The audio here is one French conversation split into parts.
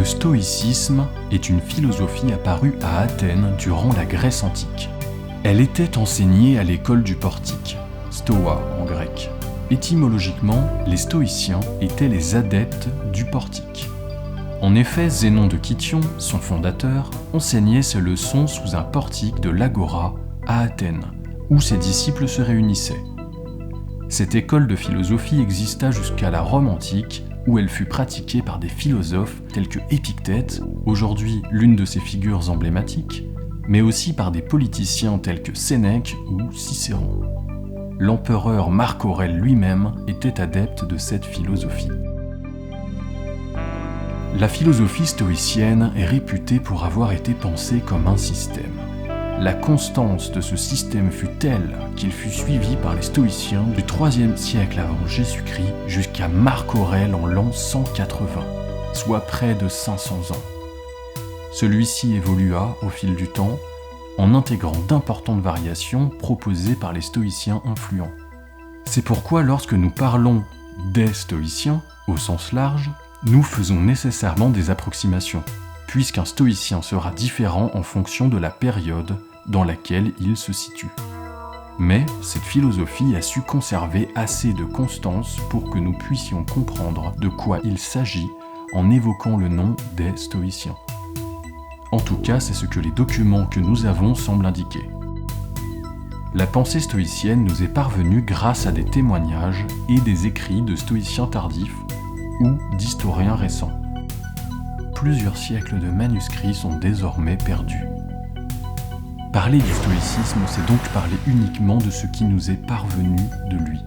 Le stoïcisme est une philosophie apparue à Athènes durant la Grèce antique. Elle était enseignée à l'école du Portique, stoa en grec. Étymologiquement, les stoïciens étaient les adeptes du Portique. En effet, Zénon de Kition, son fondateur, enseignait ses leçons sous un portique de l'Agora à Athènes, où ses disciples se réunissaient. Cette école de philosophie exista jusqu'à la Rome antique, où elle fut pratiquée par des philosophes tels que Épictète, aujourd'hui l'une de ses figures emblématiques, mais aussi par des politiciens tels que Sénèque ou Cicéron. L'empereur Marc Aurèle lui-même était adepte de cette philosophie. La philosophie stoïcienne est réputée pour avoir été pensée comme un système. La constance de ce système fut telle qu'il fut suivi par les stoïciens du IIIe siècle avant Jésus-Christ jusqu'à Marc Aurèle en l'an 180, soit près de 500 ans. Celui-ci évolua au fil du temps en intégrant d'importantes variations proposées par les stoïciens influents. C'est pourquoi lorsque nous parlons des stoïciens, au sens large, nous faisons nécessairement des approximations, puisqu'un stoïcien sera différent en fonction de la période dans laquelle il se situe. Mais cette philosophie a su conserver assez de constance pour que nous puissions comprendre de quoi il s'agit en évoquant le nom des stoïciens. En tout cas, c'est ce que les documents que nous avons semblent indiquer. La pensée stoïcienne nous est parvenue grâce à des témoignages et des écrits de stoïciens tardifs ou d'historiens récents. Plusieurs siècles de manuscrits sont désormais perdus. Parler du stoïcisme, c'est donc parler uniquement de ce qui nous est parvenu de lui.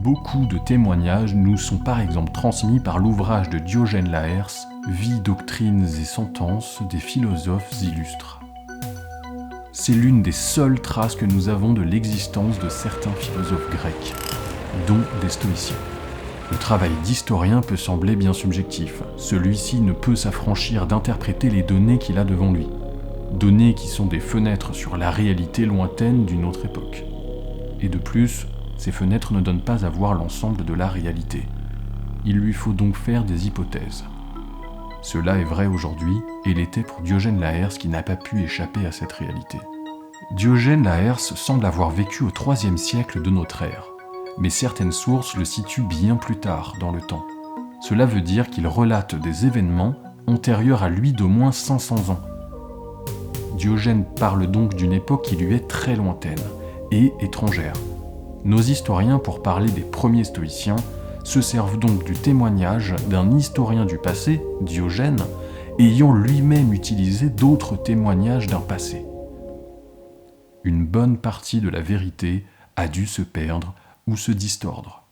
Beaucoup de témoignages nous sont par exemple transmis par l'ouvrage de Diogène Laërce, Vie, doctrines et sentences des philosophes illustres. C'est l'une des seules traces que nous avons de l'existence de certains philosophes grecs, dont des stoïciens. Le travail d'historien peut sembler bien subjectif. Celui-ci ne peut s'affranchir d'interpréter les données qu'il a devant lui. Données qui sont des fenêtres sur la réalité lointaine d'une autre époque. Et de plus, ces fenêtres ne donnent pas à voir l'ensemble de la réalité. Il lui faut donc faire des hypothèses. Cela est vrai aujourd'hui, et l'était pour Diogène Laërce qui n'a pas pu échapper à cette réalité. Diogène Laërce semble avoir vécu au IIIe siècle de notre ère, mais certaines sources le situent bien plus tard dans le temps. Cela veut dire qu'il relate des événements antérieurs à lui d'au moins 500 ans. Diogène parle donc d'une époque qui lui est très lointaine et étrangère. Nos historiens, pour parler des premiers stoïciens, se servent donc du témoignage d'un historien du passé, Diogène, ayant lui-même utilisé d'autres témoignages d'un passé. Une bonne partie de la vérité a dû se perdre ou se distordre.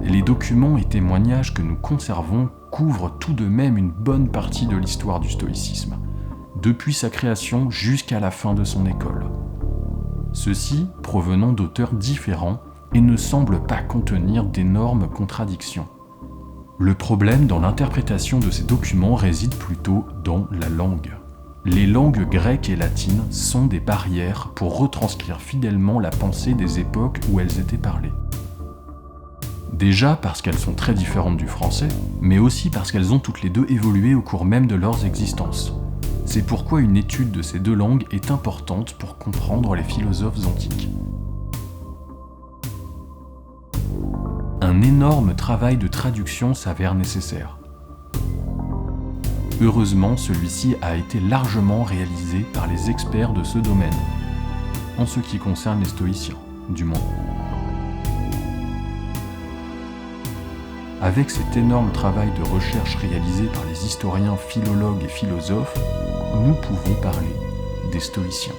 Les documents et témoignages que nous conservons couvrent tout de même une bonne partie de l'histoire du stoïcisme, depuis sa création jusqu'à la fin de son école. Ceux-ci provenant d'auteurs différents et ne semblent pas contenir d'énormes contradictions. Le problème dans l'interprétation de ces documents réside plutôt dans la langue. Les langues grecques et latines sont des barrières pour retranscrire fidèlement la pensée des époques où elles étaient parlées. Déjà parce qu'elles sont très différentes du français, mais aussi parce qu'elles ont toutes les deux évolué au cours même de leurs existences. C'est pourquoi une étude de ces deux langues est importante pour comprendre les philosophes antiques. Un énorme travail de traduction s'avère nécessaire. Heureusement, celui-ci a été largement réalisé par les experts de ce domaine, en ce qui concerne les stoïciens, du moins. Avec cet énorme travail de recherche réalisé par les historiens, philologues et philosophes, nous pouvons parler des stoïciens.